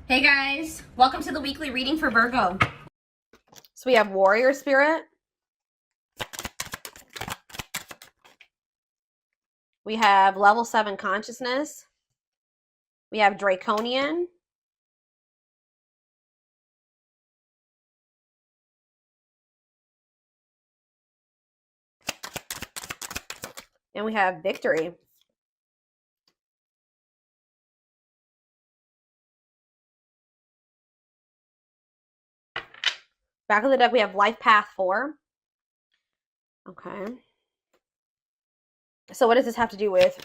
Hey guys, welcome to the weekly reading for Virgo. So we have Warrior Spirit. We have Level 7 Consciousness. We have Draconian. And we have Victory. Back of the deck, we have Life Path 4. Okay. So what does this have to do with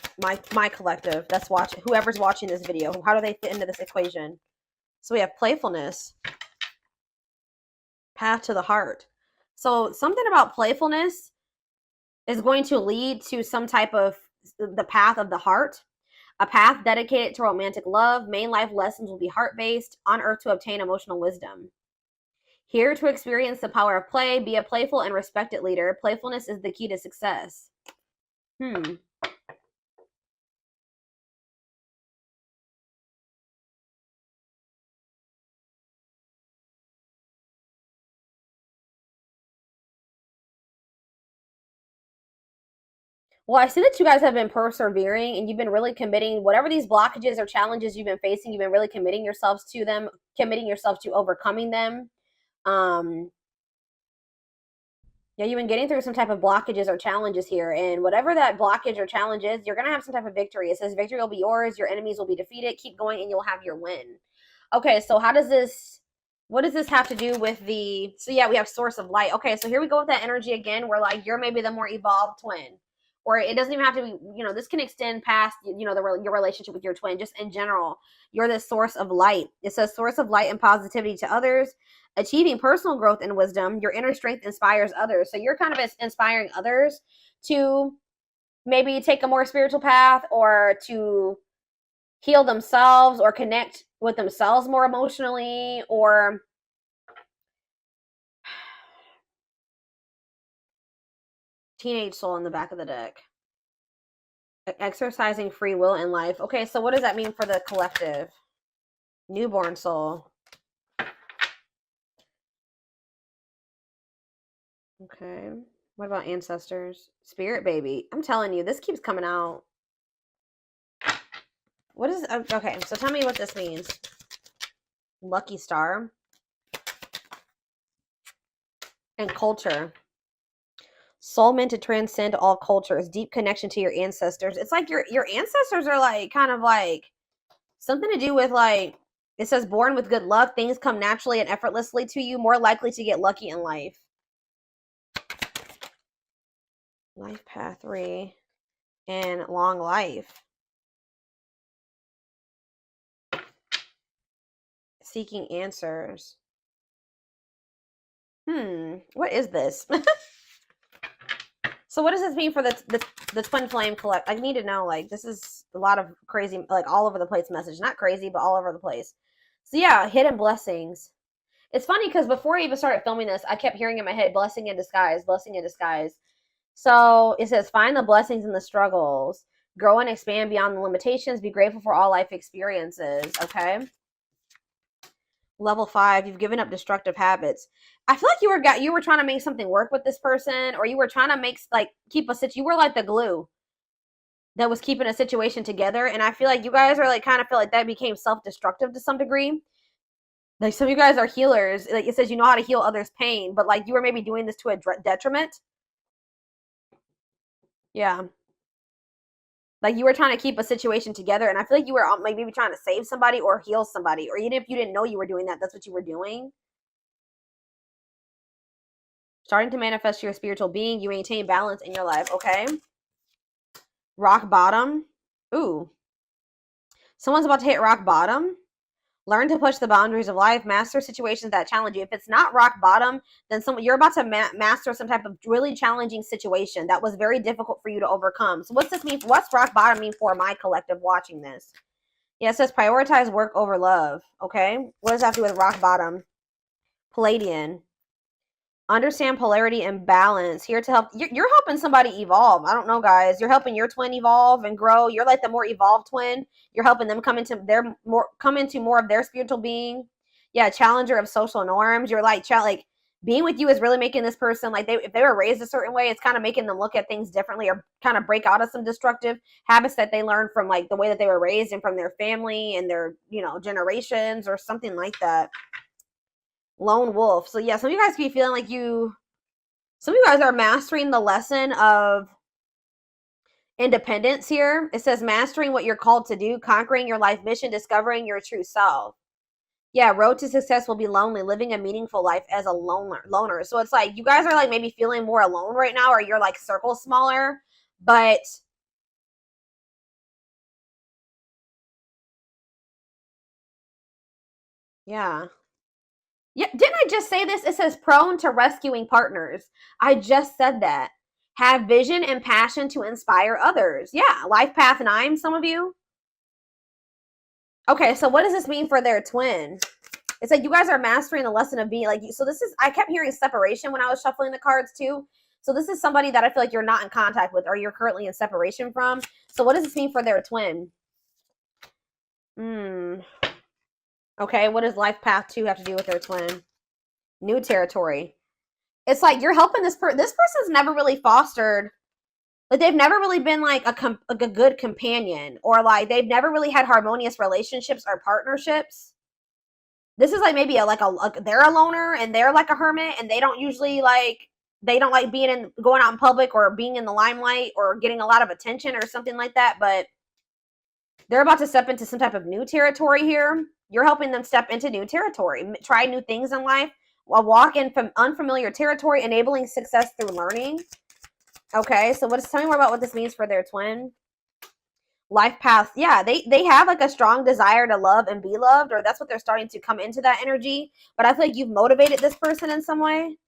my collective that's watching, whoever's watching this video? How do they fit into this equation? So we have Playfulness. Path to the Heart. So something about playfulness is going to lead to some type of the path of the heart. A path dedicated to romantic love. Main life lessons will be heart-based, on earth to obtain emotional wisdom. Here to experience the power of play, be a playful and respected leader. Playfulness is the key to success. Well, I see that you guys have been persevering and you've been really committing, whatever these blockages or challenges you've been facing, you've been really committing yourselves to them, committing yourself to overcoming them. Yeah, you've been getting through some type of blockages or challenges here, and whatever that blockage or challenge is, you're going to have some type of victory. It says victory will be yours, your enemies will be defeated, keep going, and you'll have your win. Okay, so what does this have to do with so yeah, we have source of light. Okay, so here we go with that energy again, where like you're maybe the more evolved twin. Or it doesn't even have to be, this can extend past, your relationship with your twin, just in general. You're the source of light. It says source of light and positivity to others, achieving personal growth and wisdom. Your inner strength inspires others. So you're kind of inspiring others to maybe take a more spiritual path, or to heal themselves, or connect with themselves more emotionally, or teenage soul in the back of the deck. Exercising free will in life. Okay, so what does that mean for the collective? Newborn soul. Okay. What about ancestors? Spirit baby. I'm telling you, this keeps coming out. What is, okay, so tell me what this means. Lucky star. And culture. Soul meant to transcend all cultures. Deep connection to your ancestors. It's like your ancestors are like kind of like something to do with like, it says born with good luck. Things come naturally and effortlessly to you. More likely to get lucky in life. Life path 3 and long life. Seeking answers. What is this? So what does this mean for the twin flame collect? I need to know, like, this is a lot of crazy, like, all over the place message. Not crazy, but all over the place. So yeah, hidden blessings. It's funny because before I even started filming this, I kept hearing in my head, blessing in disguise, blessing in disguise. So it says, find the blessings in the struggles. Grow and expand beyond the limitations. Be grateful for all life experiences, okay? Level 5, you've given up destructive habits. I feel like you were trying to make something work with this person, or you were trying to you were like the glue that was keeping a situation together. And I feel like you guys are like, kind of feel like that became self-destructive to some degree. Like, some of you guys are healers. Like, it says you know how to heal others' pain, but like you were maybe doing this to a detriment. Yeah. Like, you were trying to keep a situation together, and I feel like you were like maybe trying to save somebody or heal somebody, or even if you didn't know you were doing that, that's what you were doing. Starting to manifest your spiritual being. You maintain balance in your life, okay? Rock bottom. Ooh. Someone's about to hit rock bottom. Learn to push the boundaries of life. Master situations that challenge you. If it's not rock bottom, then you're about to master some type of really challenging situation that was very difficult for you to overcome. So what's this mean? What's rock bottom mean for my collective watching this? Yeah, it says prioritize work over love, okay? What does that have to do with rock bottom? Palladian. Understand polarity and balance. Here to help. You're helping somebody evolve. I don't know, guys. You're helping your twin evolve and grow. You're like the more evolved twin. You're helping them come into more of their spiritual being. Yeah, challenger of social norms. You're like being with you is really making this person like if they were raised a certain way, it's kind of making them look at things differently or kind of break out of some destructive habits that they learned from like the way that they were raised and from their family and their generations or something like that. Lone wolf. So yeah, some of you guys could be feeling like some of you guys are mastering the lesson of independence here. It says mastering what you're called to do, conquering your life mission, discovering your true self. Yeah, road to success will be lonely, living a meaningful life as a loner. So it's like you guys are like maybe feeling more alone right now, or your like circle smaller, but yeah. Yeah, didn't I just say this? It says prone to rescuing partners. I just said that. Have vision and passion to inspire others. Yeah, life path 9, some of you. Okay, so what does this mean for their twin? It's like you guys are mastering the lesson of being like, so this is, I kept hearing separation when I was shuffling the cards too. So this is somebody that I feel like you're not in contact with or you're currently in separation from. So what does this mean for their twin? Okay, what does life path 2 have to do with their twin? New territory. It's like you're helping this person. This person's never really fostered, like they've never really been like a good companion, or like they've never really had harmonious relationships or partnerships. This is like maybe they're a loner and they're like a hermit and they don't usually they don't like going out in public or being in the limelight or getting a lot of attention or something like that, but they're about to step into some type of new territory here. You're helping them step into new territory, try new things in life, walk in from unfamiliar territory, enabling success through learning. Okay, so tell me more about what this means for their twin. Life path. Yeah, they have like a strong desire to love and be loved, or that's what they're starting to come into that energy. But I feel like you've motivated this person in some way.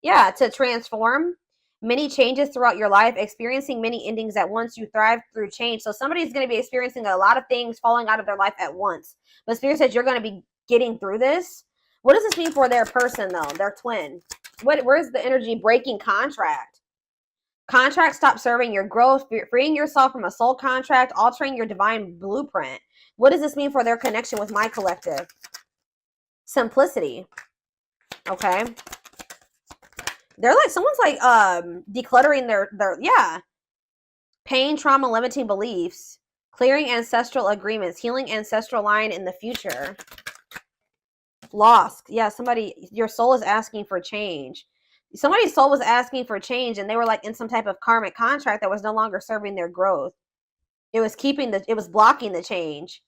Yeah, to transform. Many changes throughout your life, experiencing many endings at once. You thrive through change. So somebody's going to be experiencing a lot of things falling out of their life at once. But Spirit says you're going to be getting through this. What does this mean for their person, though? Their twin. Where's the energy? Breaking contract. Contract, stop serving your growth, freeing yourself from a soul contract, altering your divine blueprint. What does this mean for their connection with my collective? Simplicity. Okay. They're like, someone's like decluttering their yeah. Pain, trauma, limiting beliefs, clearing ancestral agreements, healing ancestral line in the future. Lost. Yeah, your soul is asking for change. Somebody's soul was asking for change and they were like in some type of karmic contract that was no longer serving their growth. It was blocking the change.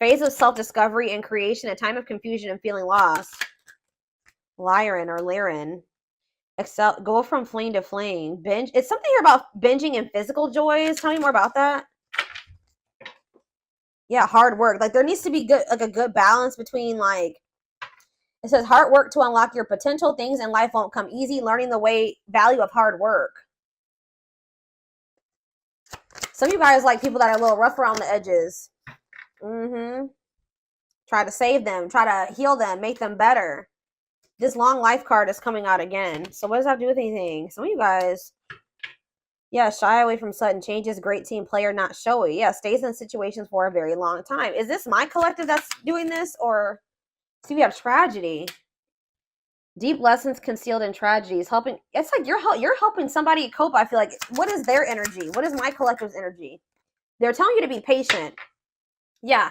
Phase of self-discovery and creation, a time of confusion and feeling lost. Lyran or Lyran. Go from flame to flame. Binge. It's something here about binging and physical joys. Tell me more about that. Yeah, hard work. Like there needs to be a good balance between like, it says hard work to unlock your potential. Things in life won't come easy. Learning the value of hard work. Some of you guys like people that are a little rough around the edges. Try to save them. Try to heal them. Make them better. This long life card is coming out again. So what does that have to do with anything? Some of you guys, yeah, shy away from sudden changes. Great team player, not showy. Yeah, stays in situations for a very long time. Is this my collective that's doing this? Or see, we have tragedy. Deep lessons concealed in tragedies. Helping. It's like you're helping somebody cope. I feel like. What is their energy? What is my collective's energy? They're telling you to be patient. Yeah.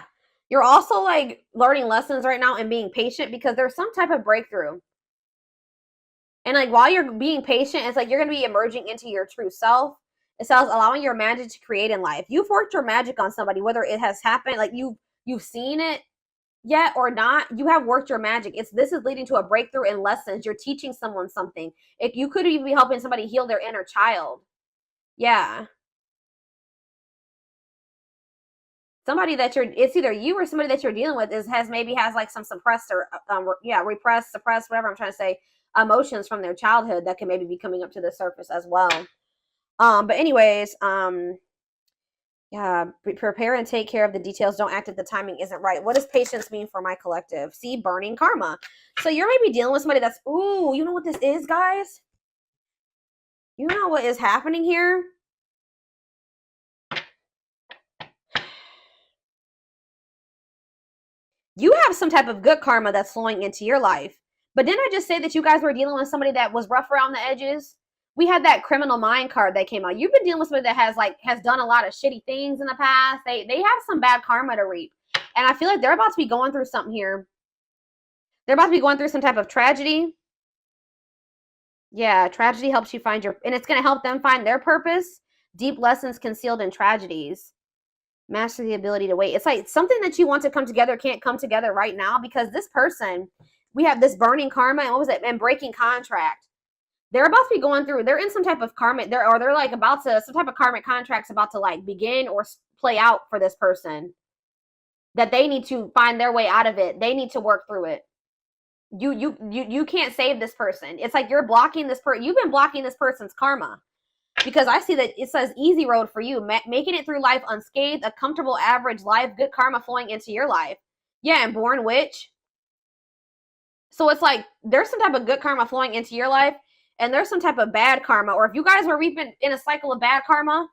You're also like learning lessons right now and being patient because there's some type of breakthrough. And like while you're being patient, it's like you're going to be emerging into your true self. It says allowing your magic to create in life. You've worked your magic on somebody, whether it has happened, like you've seen it yet or not. You have worked your magic. This is leading to a breakthrough in lessons. You're teaching someone something. If you could even be helping somebody heal their inner child. Yeah. Somebody it's either you or somebody that you're dealing with has like some suppressed or repressed, suppressed, whatever I'm trying to say, emotions from their childhood that can maybe be coming up to the surface as well. But anyways, Yeah, prepare and take care of the details. Don't act if the timing isn't right. What does patience mean for my collective? See, burning karma. So you're maybe dealing with somebody that's, ooh, you know what this is, guys? You know what is happening here? You have some type of good karma that's flowing into your life. But didn't I just say that you guys were dealing with somebody that was rough around the edges? We had that criminal mind card that came out. You've been dealing with somebody that has done a lot of shitty things in the past. They have some bad karma to reap. And I feel like they're about to be going through something here. They're about to be going through some type of tragedy. Yeah, tragedy helps you find and it's going to help them find their purpose. Deep lessons concealed in tragedies. Master the ability to wait. It's like something that you want to come together can't come together right now because this person, we have this burning karma and what was it? And breaking contract. They're about to be going through, they're in some type of karmic, they're like about to, some type of karmic contracts about to like begin or play out for this person. That they need to find their way out of it. They need to work through it. You can't save this person. It's like you're blocking this you've been blocking this person's karma. Because I see that it says easy road for you, making it through life unscathed, a comfortable average life, good karma flowing into your life. Yeah, and born witch. So it's like there's some type of good karma flowing into your life, and there's some type of bad karma. Or if you guys were reaping in a cycle of bad karma,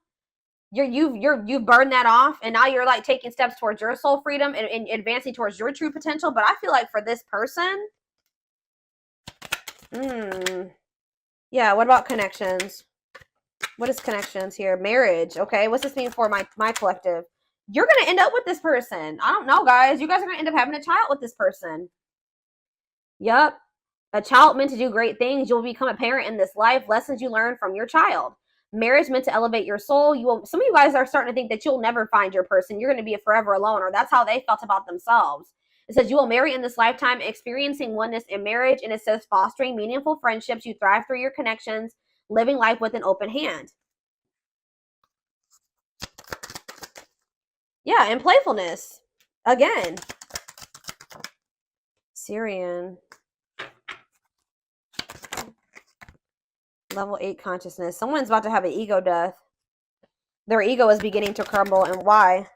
you've burned that off, and now you're like taking steps towards your soul freedom and advancing towards your true potential. But I feel like for this person, yeah. What about connections? What is connections here? Marriage. Okay. What's this mean for my collective? You're going to end up with this person. I don't know, guys. You guys are going to end up having a child with this person. Yep. A child meant to do great things. You'll become a parent in this life. Lessons you learn from your child. Marriage meant to elevate your soul. Some of you guys are starting to think that you'll never find your person. You're going to be forever alone, or that's how they felt about themselves. It says you will marry in this lifetime, experiencing oneness in marriage. And it says fostering meaningful friendships. You thrive through your connections. Living life with an open hand. Yeah, and playfulness. Again. Syrian. Level 8 consciousness. Someone's about to have an ego death. Their ego is beginning to crumble. And why?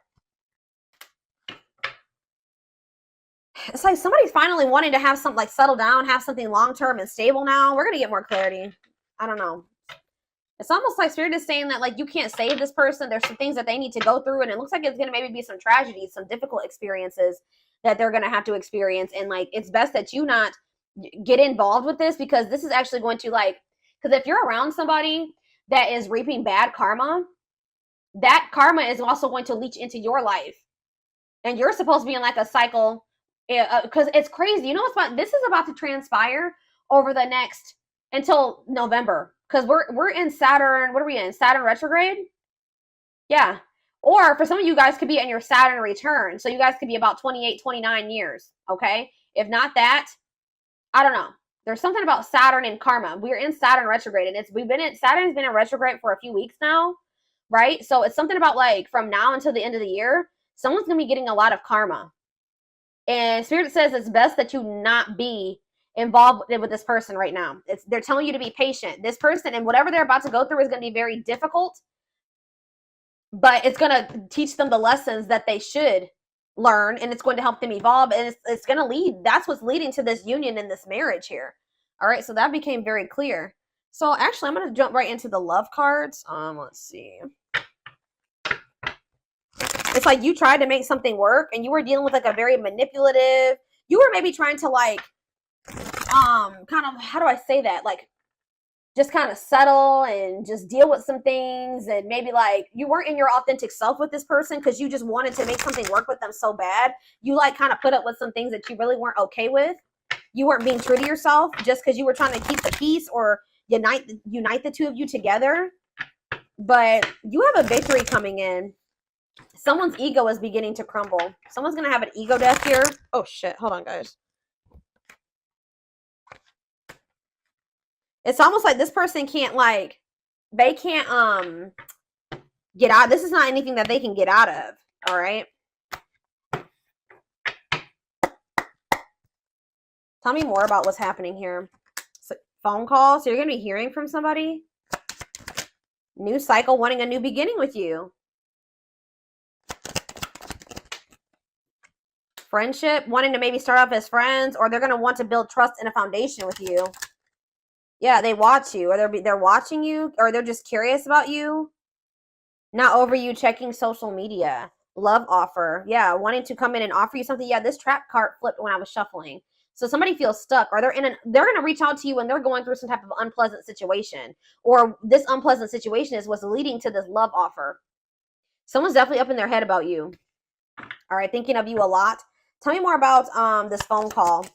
It's like somebody's finally wanting to have something like settle down, have something long-term and stable now. We're going to get more clarity. I don't know. It's almost like Spirit is saying that like you can't save this person. There's some things that they need to go through, and it looks like it's going to maybe be some tragedies, some difficult experiences that they're going to have to experience. And like it's best that you not get involved with this, because this is actually going to like, because if you're around somebody that is reaping bad karma, that karma is also going to leach into your life, and you're supposed to be in like a cycle. Because it's crazy. You know what's about, this is about to transpire over the next until November, because we're in Saturn. What are we in? Saturn retrograde? Yeah. Or for some of you guys could be in your Saturn return. So you guys could be about 28, 29 years. Okay. If not that, I don't know. There's something about Saturn and karma. We're in Saturn retrograde, and Saturn's been in retrograde for a few weeks now, right? So it's something about like from now until the end of the year, someone's gonna be getting a lot of karma. And Spirit says it's best that you not be involved with this person right now. They're telling you to be patient. This person and whatever they're about to go through is going to be very difficult, but it's going to teach them the lessons that they should learn, and it's going to help them evolve, and it's going to lead. That's what's leading to this union and this marriage here. All right, so that became very clear. So actually, I'm going to jump right into the love cards. Let's see. It's like you tried to make something work, and you were dealing with like a very manipulative. You were maybe trying to like, kind of, how do I say that? Like, just kind of settle and just deal with some things, and maybe like you weren't in your authentic self with this person because you just wanted to make something work with them so bad. You like kind of put up with some things that you really weren't okay with. You weren't being true to yourself just because you were trying to keep the peace or unite the two of you together. But you have a victory coming in. Someone's ego is beginning to crumble. Someone's going to have an ego death here. Oh, shit. Hold on, guys. It's almost like this person can't, like, they can't, get out. This is not anything that they can get out of. All right. Tell me more about what's happening here. So, phone call. So you're going to be hearing from somebody. New cycle, wanting a new beginning with you. Friendship, wanting to maybe start off as friends, or they're going to want to build trust and a foundation with you. Yeah, they watch you, or they're watching you, or they're just curious about you. Not over you checking social media. Love offer. Yeah, wanting to come in and offer you something. Yeah, this trap card flipped when I was shuffling. So somebody feels stuck, or they're going to reach out to you when they're going through some type of unpleasant situation, or this unpleasant situation is what's leading to this love offer. Someone's definitely up in their head about you. All right, thinking of you a lot. Tell me more about this phone call.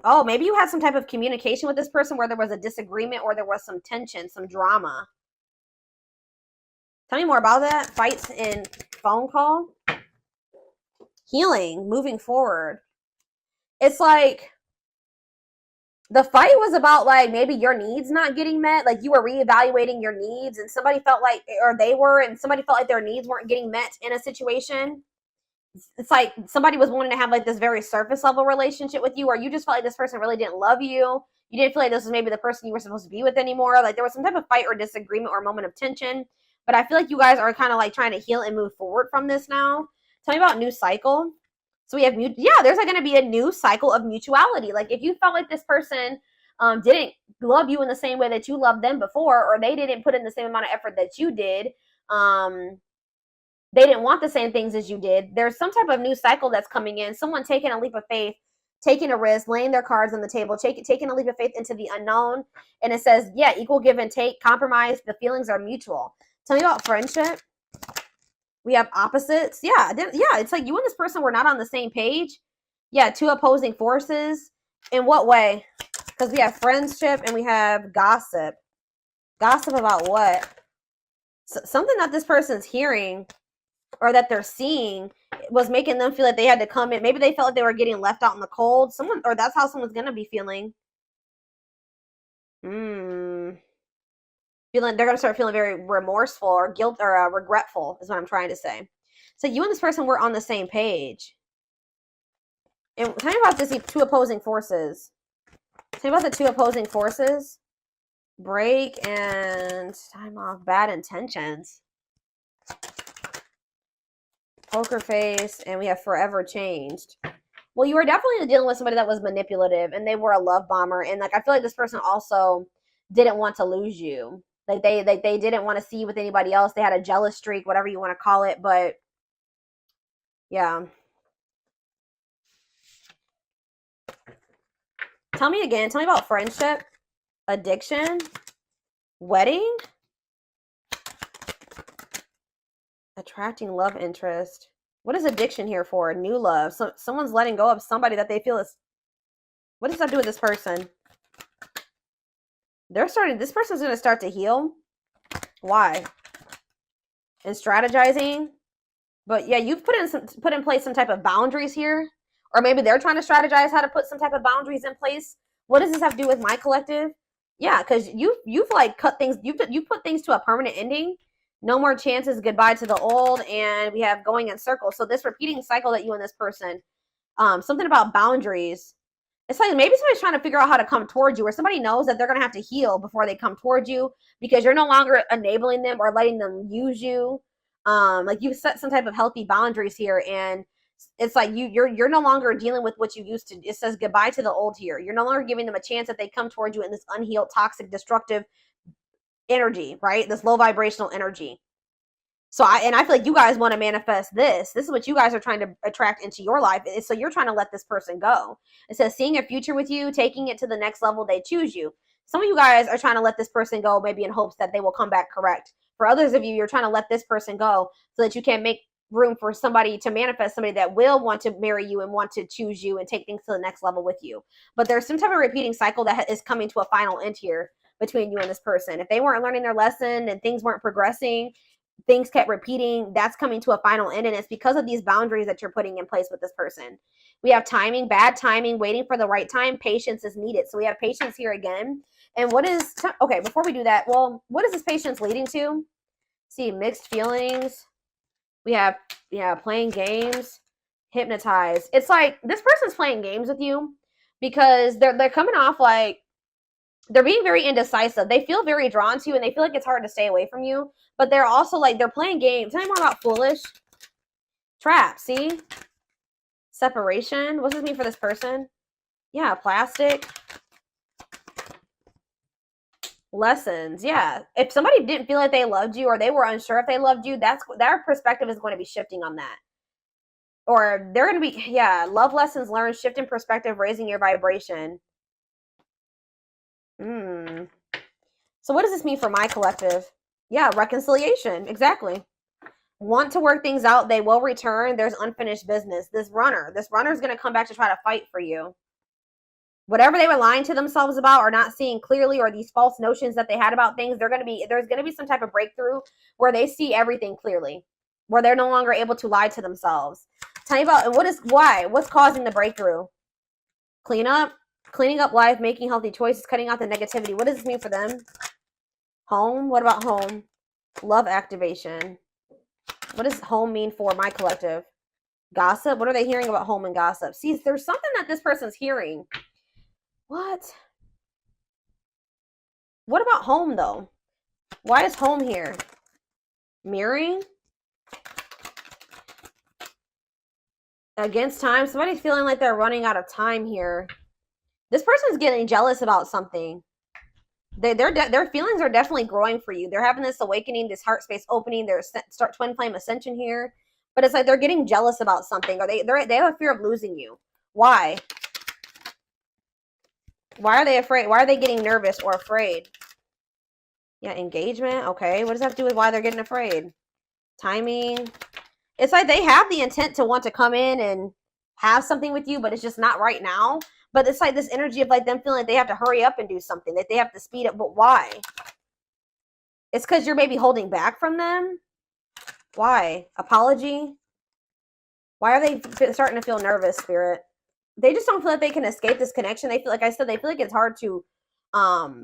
Oh, maybe you had some type of communication with this person where there was a disagreement or there was some tension, some drama. Tell me more about that. Fights in phone call. Healing, moving forward. It's like the fight was about like maybe your needs not getting met. Like you were reevaluating your needs and somebody felt like, or they were, and somebody felt like their needs weren't getting met in a situation. It's like somebody was wanting to have like this very surface level relationship with you, or you just felt like this person really didn't love you. You didn't feel like this was maybe the person you were supposed to be with anymore. Like there was some type of fight or disagreement or moment of tension. But I feel like you guys are kind of like trying to heal and move forward from this now. Tell me about new cycle. So we have, there's like going to be a new cycle of mutuality. Like if you felt like this person didn't love you in the same way that you loved them before, or they didn't put in the same amount of effort that you did, they didn't want the same things as you did. There's some type of new cycle that's coming in. Someone taking a leap of faith, taking a risk, laying their cards on the table, taking a leap of faith into the unknown. And it says, yeah, equal give and take, compromise. The feelings are mutual. Tell me about friendship. We have opposites. Yeah, it's like you and this person were not on the same page. Yeah, two opposing forces. In what way? Because we have friendship and we have gossip. Gossip about what? Something that this person's hearing or that they're seeing was making them feel like they had to come in. Maybe they felt like they were getting left out in the cold. Or that's how someone's going to be feeling. They're going to start feeling very remorseful or guilt or regretful is what I'm trying to say. So you and this person were on the same page. And tell me about this two opposing forces. Tell me about the two opposing forces. Break and time off. Bad intentions. Poker face. And we have forever changed. Well, you were definitely dealing with somebody that was manipulative. And they were a love bomber. And like I feel like this person also didn't want to lose you. Like they didn't want to see you with anybody else. They had a jealous streak, whatever you want to call it. But yeah. Tell me again. Tell me about friendship, addiction, wedding, attracting love interest. What is addiction here for? New love. So someone's letting go of somebody that they feel is. What does that do with this person? This person's going to start to heal. Why? And strategizing. But yeah, you've put in place some type of boundaries here. Or maybe they're trying to strategize how to put some type of boundaries in place. What does this have to do with my collective? Yeah, because you've like cut things, you've put things to a permanent ending. No more chances, goodbye to the old, and we have going in circles. So this repeating cycle that you and this person, something about boundaries. It's like maybe somebody's trying to figure out how to come towards you, or somebody knows that they're going to have to heal before they come towards you because you're no longer enabling them or letting them use you. Like you've set some type of healthy boundaries here, and it's like you're no longer dealing with what you used to. It says goodbye to the old here. You're no longer giving them a chance that they come towards you in this unhealed, toxic, destructive energy, right? This low vibrational energy. So I feel like you guys want to manifest this. This is what you guys are trying to attract into your life. So you're trying to let this person go. It says seeing a future with you, taking it to the next level, they choose you. Some of you guys are trying to let this person go, maybe in hopes that they will come back correct. For others of you, you're trying to let this person go so that you can make room for somebody to manifest, somebody that will want to marry you and want to choose you and take things to the next level with you. But there's some type of repeating cycle that is coming to a final end here between you and this person. If they weren't learning their lesson and things weren't progressing, things kept repeating, that's coming to a final end, and it's because of these boundaries that you're putting in place with this person. We have timing, bad timing, waiting for the right time, patience is needed. So we have patience here again. And okay, before we do that, well, what is this patience leading to? See, mixed feelings. We have, playing games, hypnotized. It's like this person's playing games with you because they're coming off like they're being very indecisive. They feel very drawn to you and they feel like it's hard to stay away from you. But they're also like, they're playing games. Tell me more about foolish. Trap, see? Separation. What does this mean for this person? Yeah, plastic. Lessons. Yeah. If somebody didn't feel like they loved you or they were unsure if they loved you, that's their perspective is going to be shifting on that. Or they're going to be, yeah, love lessons learned, shift in perspective, raising your vibration. So what does this mean for my collective? Yeah, reconciliation. Exactly. Want to work things out. They will return. There's unfinished business. This runner is going to come back to try to fight for you. Whatever they were lying to themselves about or not seeing clearly, or these false notions that they had about things, there's going to be some type of breakthrough where they see everything clearly, where they're no longer able to lie to themselves. Tell me about what's causing the breakthrough? Cleaning up life, making healthy choices, cutting out the negativity. What does this mean for them? Home. What about home? Love activation. What does home mean for my collective? Gossip. What are they hearing about home and gossip? See, there's something that this person's hearing. What about home, though? Why is home here? Mirroring? Against time. Somebody's feeling like they're running out of time here. This person's getting jealous about something. Their feelings are definitely growing for you. They're having this awakening, this heart space opening. There's start twin flame ascension here. But it's like they're getting jealous about something. Or they have a fear of losing you. Why? Why are they afraid? Why are they getting nervous or afraid? Yeah, engagement. Okay. What does that have to do with why they're getting afraid? Timing. It's like they have the intent to want to come in and have something with you, but it's just not right now. But it's like this energy of like them feeling like they have to hurry up and do something, that they have to speed up. But why? It's because you're maybe holding back from them. Why? Apology. Why are they starting to feel nervous, Spirit? They just don't feel like they can escape this connection. They feel like, I said, they feel like it's hard to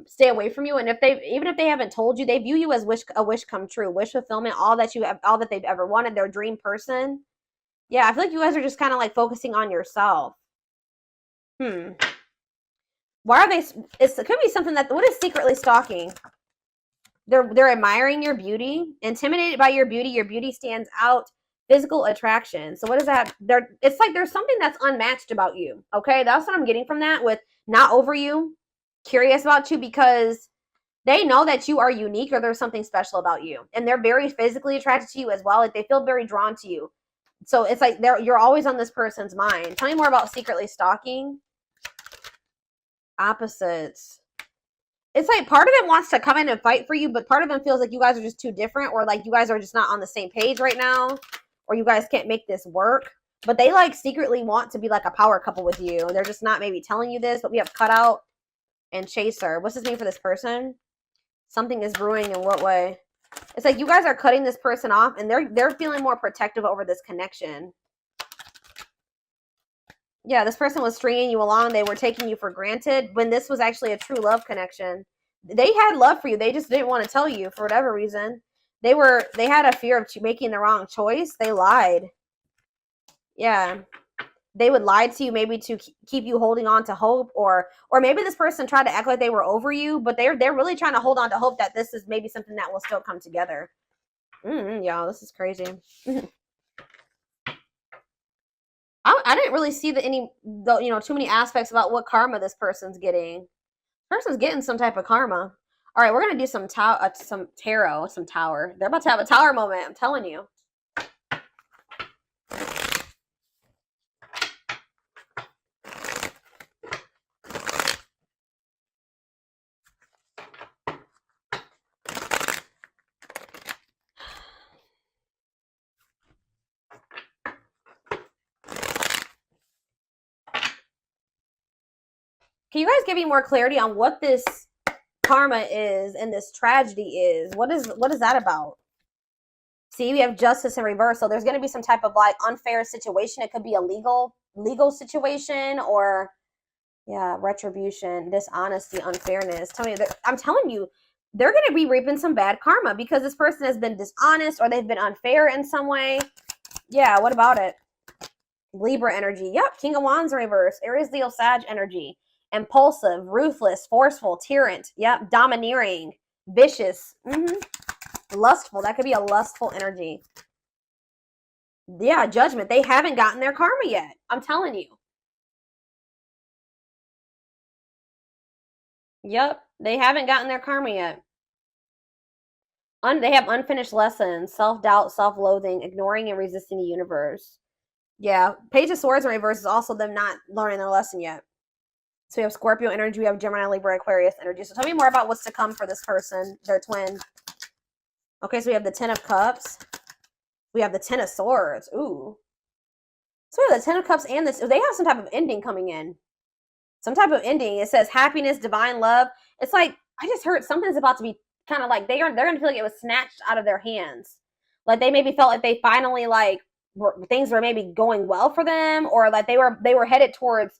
stay away from you. And even if they haven't told you, they view you as a wish come true, wish fulfillment, all that they've ever wanted, their dream person. Yeah, I feel like you guys are just kind of like focusing on yourself. Why are they? It could be something that. What is secretly stalking? They're admiring your beauty, intimidated by your beauty. Your beauty stands out. Physical attraction. So what is that? It's like there's something that's unmatched about you. Okay, that's what I'm getting from that. With not over you, curious about you, because they know that you are unique or there's something special about you, and they're very physically attracted to you as well. Like they feel very drawn to you. So it's like you're always on this person's mind. Tell me more about secretly stalking. Opposites. It's like part of them wants to come in and fight for you, but part of them feels like you guys are just too different, or like you guys are just not on the same page right now, or you guys can't make this work. But they like secretly want to be like a power couple with you. They're just not maybe telling you this, but we have cutout and chaser. What's this mean for this person? Something is brewing. In what way? It's like you guys are cutting this person off, and they're feeling more protective over this connection. Yeah, this person was stringing you along. They were taking you for granted when this was actually a true love connection. They had love for you. They just didn't want to tell you for whatever reason. They had a fear of making the wrong choice. They lied. Yeah. They would lie to you maybe to keep you holding on to hope, or maybe this person tried to act like they were over you, but they're really trying to hold on to hope that this is maybe something that will still come together. Y'all, this is crazy. I didn't really see too many aspects about what karma this person's getting. This person's getting some type of karma. All right, we're gonna do some tarot, some tower. They're about to have a tower moment. I'm telling you. Can you guys give me more clarity on what this karma is and this tragedy is? What is that about? See, we have justice in reverse. So there's going to be some type of like unfair situation. It could be a legal situation, or yeah, retribution, dishonesty, unfairness. I'm telling you, they're going to be reaping some bad karma because this person has been dishonest or they've been unfair in some way. Yeah, what about it? Libra energy. Yep, King of Wands in reverse. Aries, Leo, Sag energy. Impulsive, ruthless, forceful, tyrant. Yep, domineering, vicious. Lustful. That could be a lustful energy. Yeah, judgment. They haven't gotten their karma yet. I'm telling you. Yep. They haven't gotten their karma yet. They have unfinished lessons, self-doubt, self-loathing, ignoring and resisting the universe. Yeah. Page of Swords in reverse is also them not learning their lesson yet. So we have Scorpio energy, we have Gemini, Libra, Aquarius energy. So tell me more about what's to come for this person, their twin. Okay, so we have the Ten of Cups. We have the Ten of Swords. Ooh. So we have the Ten of Cups and this. They have some type of ending coming in. Some type of ending. It says happiness, divine love. It's like, I just heard something's about to be kind of like, they're going to feel like it was snatched out of their hands. Like they maybe felt like they finally like, things were maybe going well for them, or like they were headed towards,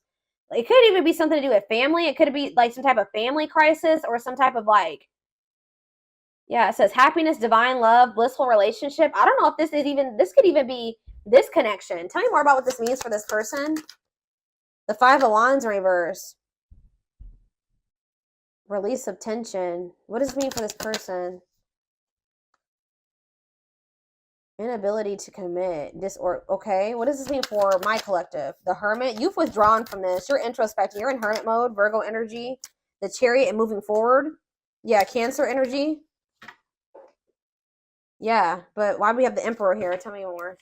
it could even be something to do with family. It could be like some type of family crisis or some type of like, yeah, it says happiness, divine love, blissful relationship. I don't know if this could even be this connection. Tell me more about what this means for this person. The Five of Wands in reverse. Release of tension. What does this mean for this person? Inability to commit. Okay, what does this mean for my collective? The Hermit. You've withdrawn from this. You're introspecting. You're in hermit mode. Virgo energy. The Chariot and moving forward. Yeah, Cancer energy. Yeah, but why do we have the Emperor here? Tell me more.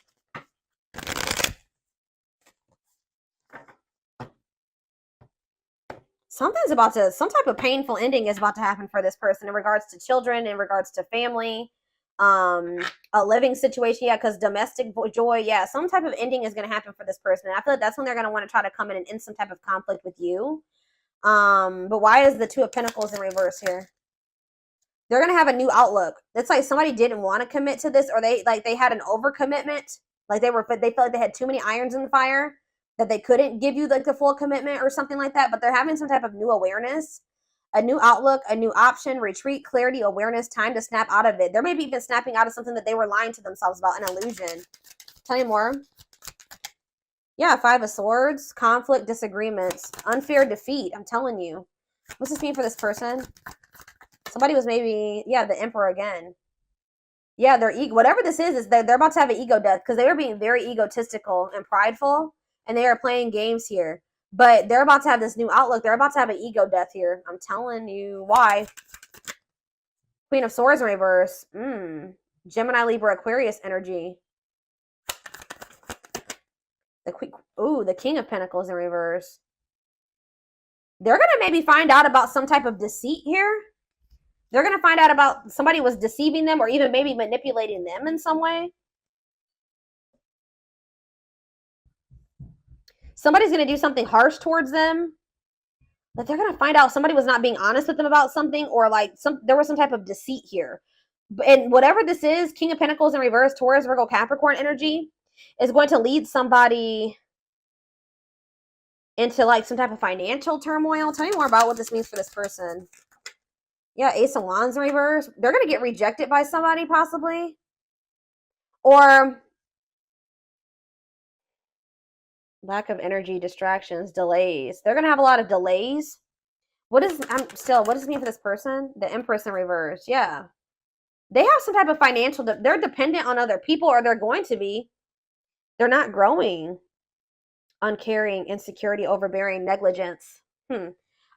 Some type of painful ending is about to happen for this person in regards to children, in regards to family, a living situation. Yeah, because domestic joy. Yeah, some type of ending is going to happen for this person. And I feel like that's when they're going to want to try to come in and end some type of conflict with you. But why is the Two of Pentacles in reverse here? They're going to have a new outlook. It's like somebody didn't want to commit to this, or they had an overcommitment. Like they felt like they had too many irons in the fire, that they couldn't give you like the full commitment or something like that. But they're having some type of new awareness, a new outlook, a new option, retreat, clarity, awareness, time to snap out of it. They're maybe even snapping out of something that they were lying to themselves about, an illusion. Tell me more. Yeah, Five of Swords, conflict, disagreements, unfair defeat. I'm telling you. What's this mean for this person? Somebody was maybe, yeah, the Emperor again. Yeah, their ego, whatever this is they're about to have an ego death, because they were being very egotistical and prideful, and they are playing games here. But they're about to have this new outlook. They're about to have an ego death here. I'm telling you why. Queen of Swords in reverse. Gemini, Libra, Aquarius energy. The King of Pentacles in reverse. They're going to maybe find out about some type of deceit here. They're going to find out about somebody was deceiving them, or even maybe manipulating them in some way. Somebody's going to do something harsh towards them. Like they're going to find out somebody was not being honest with them about something, or like there was some type of deceit here. And whatever this is, King of Pentacles in reverse, Taurus, Virgo, Capricorn energy, is going to lead somebody into like some type of financial turmoil. Tell me more about what this means for this person. Yeah, Ace of Wands in reverse. They're going to get rejected by somebody possibly. Or lack of energy, distractions, delays. They're going to have a lot of delays. What does this mean for this person? The Empress in reverse. Yeah. They have some type of financial, they're dependent on other people, or they're going to be. They're not growing. Uncaring, insecurity, overbearing, negligence.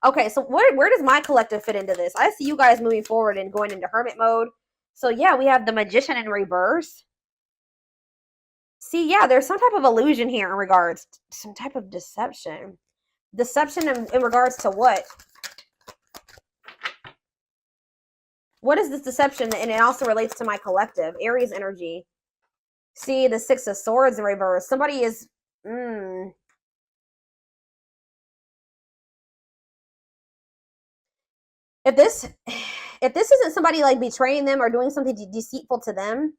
Okay, so where does my collective fit into this? I see you guys moving forward and going into hermit mode. So yeah, we have the Magician in reverse. See, yeah, there's some type of illusion here in regards to some type of deception. Deception in regards to what? What is this deception? And it also relates to my collective. Aries energy. See, the Six of Swords in reverse. Somebody is... If this isn't somebody like betraying them or doing something deceitful to them,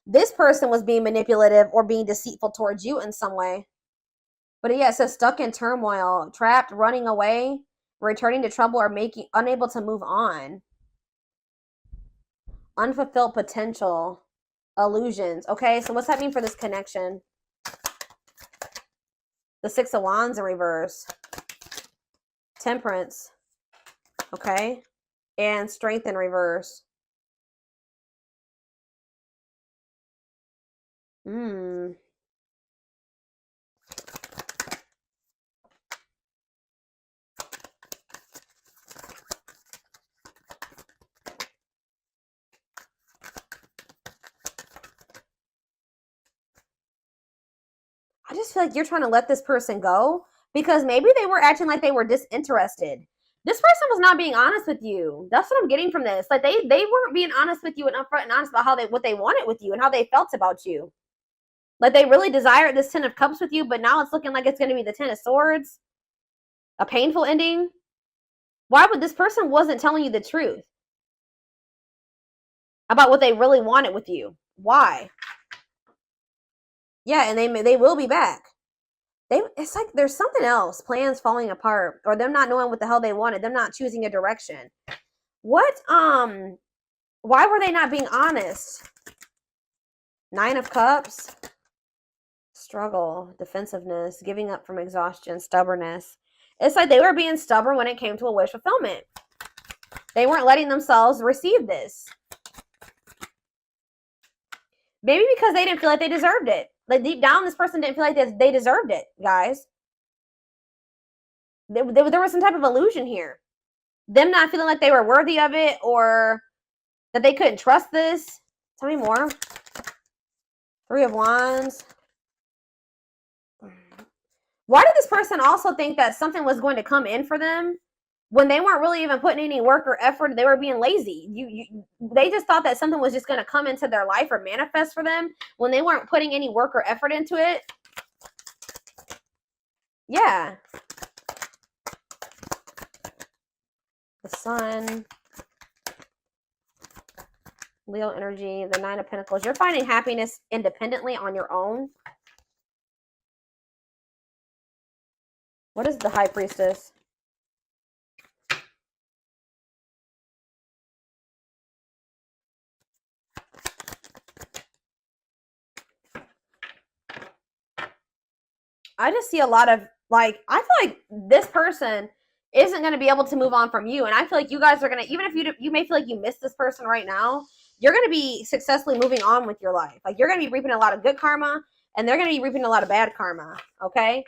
this person was being manipulative or being deceitful towards you in some way. But yeah, it says stuck in turmoil, trapped, running away, returning to trouble, or unable to move on. Unfulfilled potential, illusions. Okay, so what's that mean for this connection? The Six of Wands in reverse. Temperance. Okay. And Strength in reverse. I just feel like you're trying to let this person go because maybe they were acting like they were disinterested. This person was not being honest with you. That's what I'm getting from this. Like they weren't being honest with you and upfront and honest about what they wanted with you and how they felt about you. Like they really desired this 10 of Cups with you, but now it's looking like it's going to be the 10 of Swords. A painful ending. Why would this person wasn't telling you the truth about what they really wanted with you? Why? Yeah, and they will be back. It's like there's something else. Plans falling apart, or them not knowing what the hell they wanted, them not choosing a direction. What? Why were they not being honest? 9 of Cups. Struggle, defensiveness, giving up from exhaustion, stubbornness. It's like they were being stubborn when it came to a wish fulfillment. They weren't letting themselves receive this. Maybe because they didn't feel like they deserved it. Like deep down, this person didn't feel like they deserved it, guys. There was some type of illusion here. Them not feeling like they were worthy of it or that they couldn't trust this. Tell me more. 3 of Wands. Why did this person also think that something was going to come in for them when they weren't really even putting any work or effort? They were being lazy. They just thought that something was just going to come into their life or manifest for them when they weren't putting any work or effort into it. Yeah. The Sun. Leo energy. The 9 of Pentacles. You're finding happiness independently on your own. What is the High Priestess? I just see a lot of, like, I feel like this person isn't going to be able to move on from you. And I feel like you guys are going to, even if you may feel like you miss this person right now, you're going to be successfully moving on with your life. Like, you're going to be reaping a lot of good karma, and they're going to be reaping a lot of bad karma, okay?